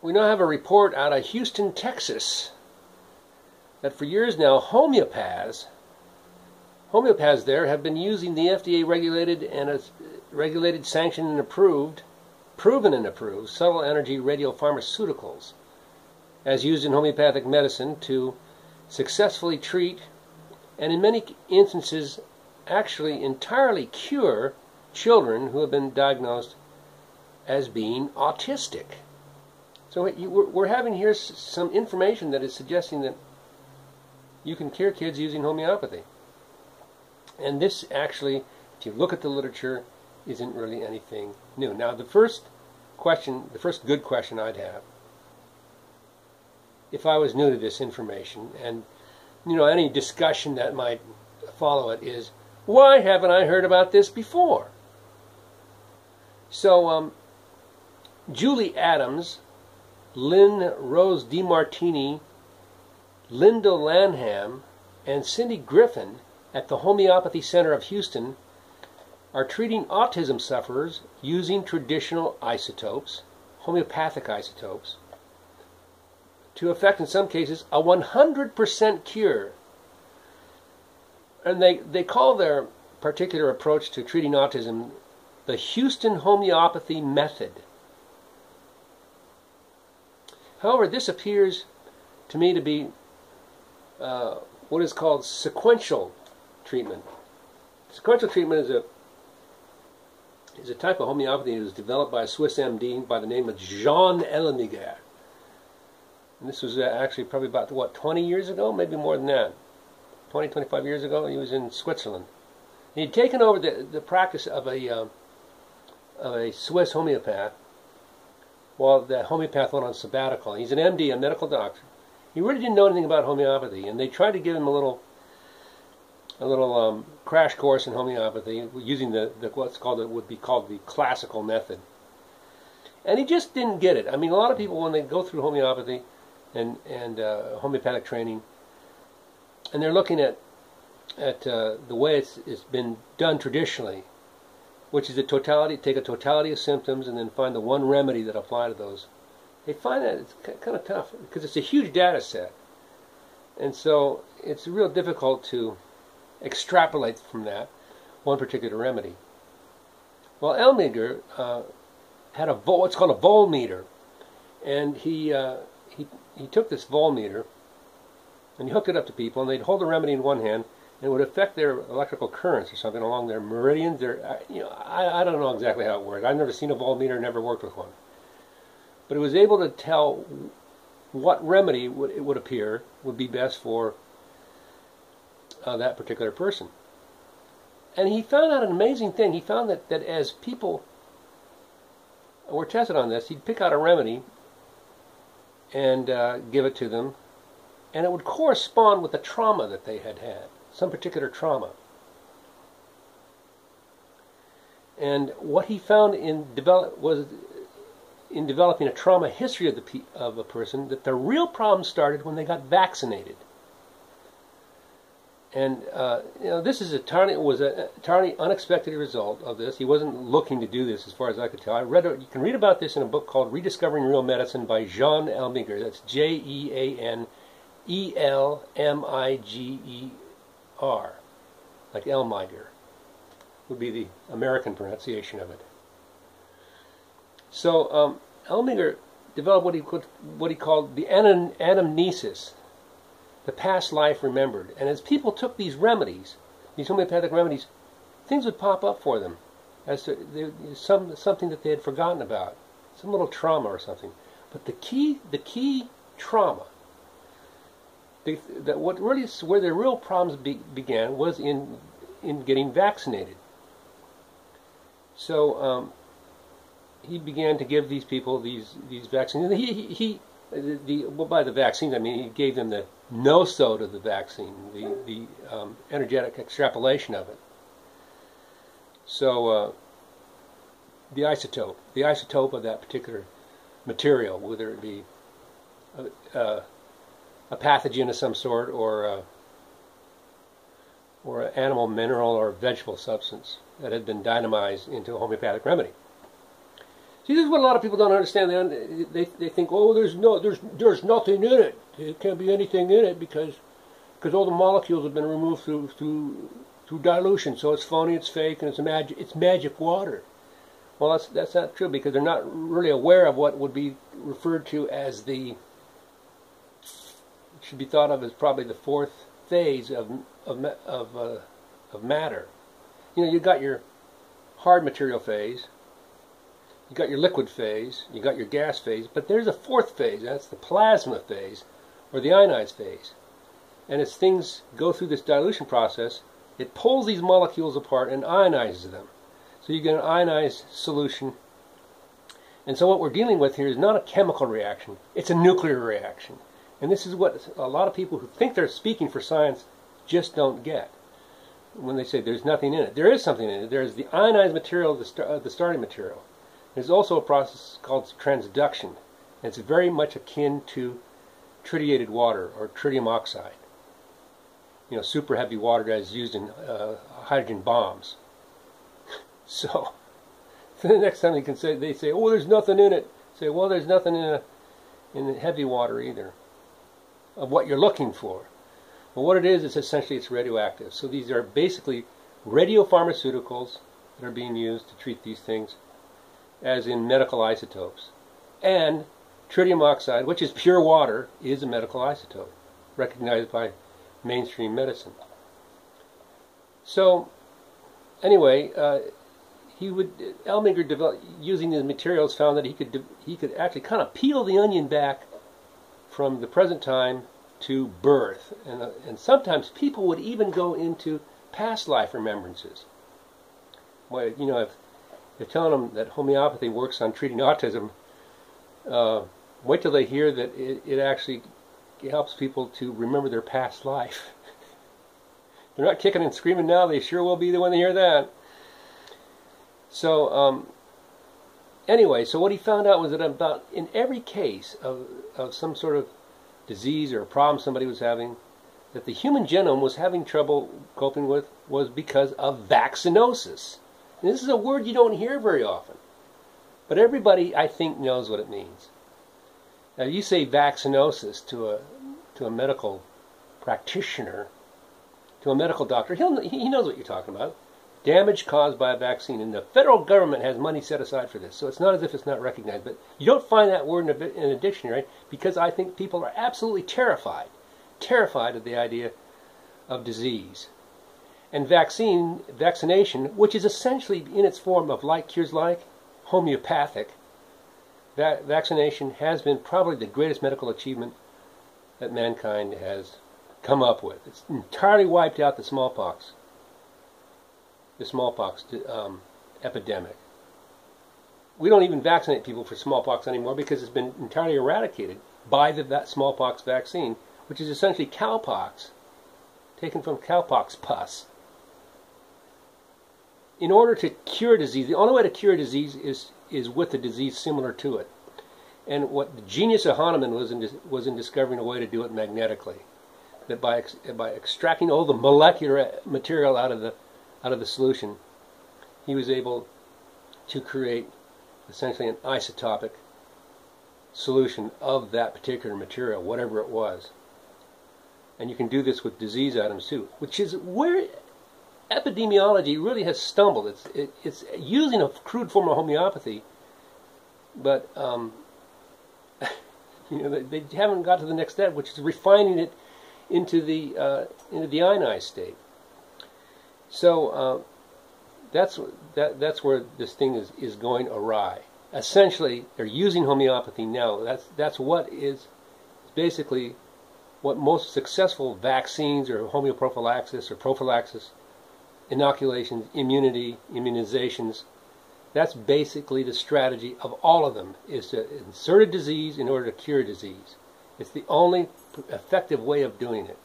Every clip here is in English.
we now have a report out of Houston, Texas, that for years now homeopaths there have been using the FDA regulated, sanctioned, and proven and approved subtle energy radiopharmaceuticals as used in homeopathic medicine to successfully treat and in many instances actually entirely cure children who have been diagnosed as being autistic. So we're having here some information that is suggesting that you can cure kids using homeopathy. And this actually, if you look at the literature, isn't really anything new. Now the first good question I'd have, if I was new to this information, and any discussion that might follow it, is, why haven't I heard about this before? So Julie Adams, Lynn Rose DiMartini, Linda Lanham, and Cindy Griffin at the Homeopathy Center of Houston are treating autism sufferers using traditional isotopes, homeopathic isotopes, to effect, in some cases, a 100% cure. And they call their particular approach to treating autism the Houston Homeopathy Method. However, this appears to me to be what is called sequential treatment. Sequential treatment is a type of homeopathy that was developed by a Swiss MD by the name of Jean Elmiger. And this was actually probably about, 20 years ago? Maybe more than that. 20, 25 years ago, he was in Switzerland. He had taken over the practice of a Swiss homeopath while the homeopath went on sabbatical. He's an MD, a medical doctor. He really didn't know anything about homeopathy, and they tried to give him a little crash course in homeopathy using would be called the classical method. And he just didn't get it. I mean, a lot of people, when they go through homeopathy and homeopathic training, and they're looking at the way it's been done traditionally, which is take a totality of symptoms and then find the one remedy that apply to those. They find that it's kind of tough because it's a huge data set, and so it's real difficult to extrapolate from that one particular remedy. Well, Elmiger had what's called a volmeter, and he took this volmeter and he hooked it up to people, and they'd hold the remedy in one hand, and it would affect their electrical currents or something along their meridians. I don't know exactly how it worked. I've never seen a volmeter, never worked with one, but it was able to tell what remedy it would appear would be best for that particular person. And he found out an amazing thing. He found that as people were tested on this, he'd pick out a remedy and give it to them, and it would correspond with the trauma that they had, some particular trauma. And what he found in developing a trauma history of a person, that the real problem started when they got vaccinated. And this is was a entirely unexpected result of this. He wasn't looking to do this, as far as I could tell. You can read about this in a book called Rediscovering Real Medicine by Jean Elmiger. That's Jeanelmiger, like Elmiger would be the American pronunciation of it. So Elmiger developed what he called the anamnesis, the past life remembered. And as people took these remedies, these homeopathic remedies, things would pop up for them as to something that they had forgotten about, some little trauma or something. But the key trauma, where the real problems began was in getting vaccinated. So he began to give these people these vaccines. By the vaccines, I mean he gave them the no-sode of the vaccine, the energetic extrapolation of it. So the isotope of that particular material, whether it be a pathogen of some sort or an animal mineral or vegetable substance that had been dynamized into a homeopathic remedy. See, this is what a lot of people don't understand. They think, oh, there's nothing in it. There can't be anything in it because all the molecules have been removed through dilution. So it's phony, it's fake, and it's magic water. Well, that's not true because they're not really aware of what would be referred to as it should be thought of as probably the fourth phase of matter. You know, you got your hard material phase. You got your liquid phase, you got your gas phase, but there's a fourth phase, that's the plasma phase, or the ionized phase. And as things go through this dilution process, it pulls these molecules apart and ionizes them. So you get an ionized solution. And so what we're dealing with here is not a chemical reaction, it's a nuclear reaction. And this is what a lot of people who think they're speaking for science just don't get when they say there's nothing in it. There is something in it. There is the ionized material, the starting material. There's also a process called transduction. And it's very much akin to tritiated water or tritium oxide. You know, super heavy water that is used in hydrogen bombs. So the next time they say, oh, there's nothing in it. Say, well, there's nothing in heavy water either of what you're looking for. Well, what it is essentially it's radioactive. So these are basically radiopharmaceuticals that are being used to treat these things, as in medical isotopes. And tritium oxide, which is pure water, is a medical isotope, recognized by mainstream medicine. So, anyway, Elminger developed, using these materials, found that he could actually kind of peel the onion back from the present time to birth. And sometimes people would even go into past life remembrances. Well, you know, if they're telling them that homeopathy works on treating autism, wait till they hear that it actually helps people to remember their past life. They're not kicking and screaming now, they sure will be when they hear that. So, anyway, so what he found out was that in every case of some sort of disease or a problem somebody was having, that the human genome was having trouble coping with was because of vaccinosis. And this is a word you don't hear very often. But everybody, I think, knows what it means. Now, you say vaccinosis to a medical practitioner, to a medical doctor, he knows what you're talking about. Damage caused by a vaccine. And the federal government has money set aside for this. So it's not as if it's not recognized. But you don't find that word in a dictionary because I think people are absolutely terrified of the idea of disease. And vaccination, which is essentially in its form of like cures like, homeopathic, vaccination has been probably the greatest medical achievement that mankind has come up with. It's entirely wiped out the smallpox epidemic. We don't even vaccinate people for smallpox anymore because it's been entirely eradicated by that smallpox vaccine, which is essentially cowpox, taken from cowpox pus. In order to cure disease, the only way to cure disease is with a disease similar to it. And what the genius of Hahnemann was in discovering a way to do it magnetically. That by extracting all the molecular material out of the solution, he was able to create essentially an isotopic solution of that particular material, whatever it was. And you can do this with disease atoms too, which is where epidemiology really has stumbled. It's using a crude form of homeopathy, but they haven't got to the next step, which is refining it into the ionized state. So that's where this thing is going awry. Essentially, they're using homeopathy now. That's what is basically what most successful vaccines or homeoprophylaxis or prophylaxis, inoculations, immunity, immunizations, that's basically the strategy of all of them, is to insert a disease in order to cure disease. It's the only effective way of doing it.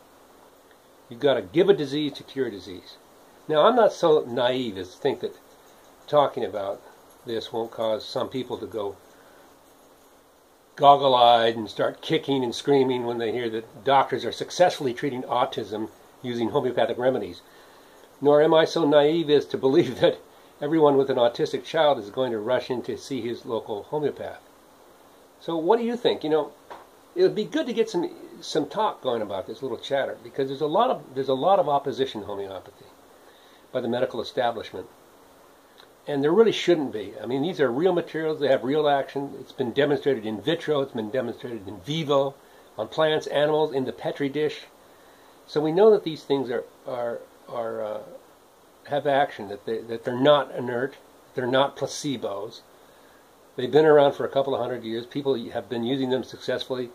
You've got to give a disease to cure disease. Now, I'm not so naive as to think that talking about this won't cause some people to go goggle-eyed and start kicking and screaming when they hear that doctors are successfully treating autism using homeopathic remedies. Nor am I so naive as to believe that everyone with an autistic child is going to rush in to see his local homeopath. So what do you think? You know, it would be good to get some talk going about this, little chatter, because there's a lot of opposition to homeopathy by the medical establishment. And there really shouldn't be. I mean, these are real materials. They have real action. It's been demonstrated in vitro. It's been demonstrated in vivo, on plants, animals, in the Petri dish. So we know that these things have action, that they're not inert, they're not placebos. They've been around for a couple of hundred years. People have been using them successfully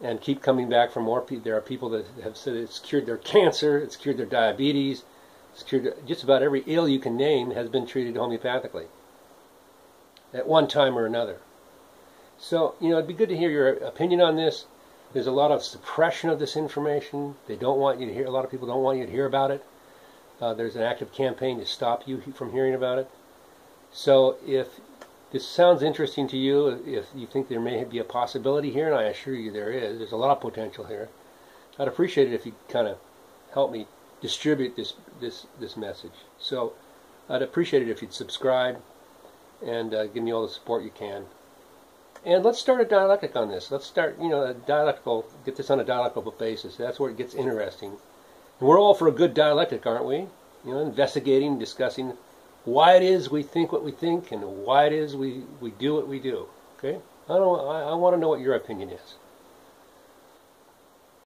and keep coming back for more. There are people that have said it's cured their cancer, it's cured their diabetes, it's cured just about every ill you can name has been treated homeopathically at one time or another. So, you know, it'd be good to hear your opinion on this. There's a lot of suppression of this information. They don't want you to hear. A lot of people don't want you to hear about it. There's an active campaign to stop you from hearing about it. So if this sounds interesting to you, if you think there may be a possibility here, and I assure you there is, there's a lot of potential here, I'd appreciate it if you kind of help me distribute this message. So I'd appreciate it if you'd subscribe and give me all the support you can. And let's start a dialectic on this. Let's start, you know, get this on a dialectical basis. That's where it gets interesting. And we're all for a good dialectic, aren't we? You know, investigating, discussing why it is we think what we think and why it is we do what we do. Okay? I want to know what your opinion is.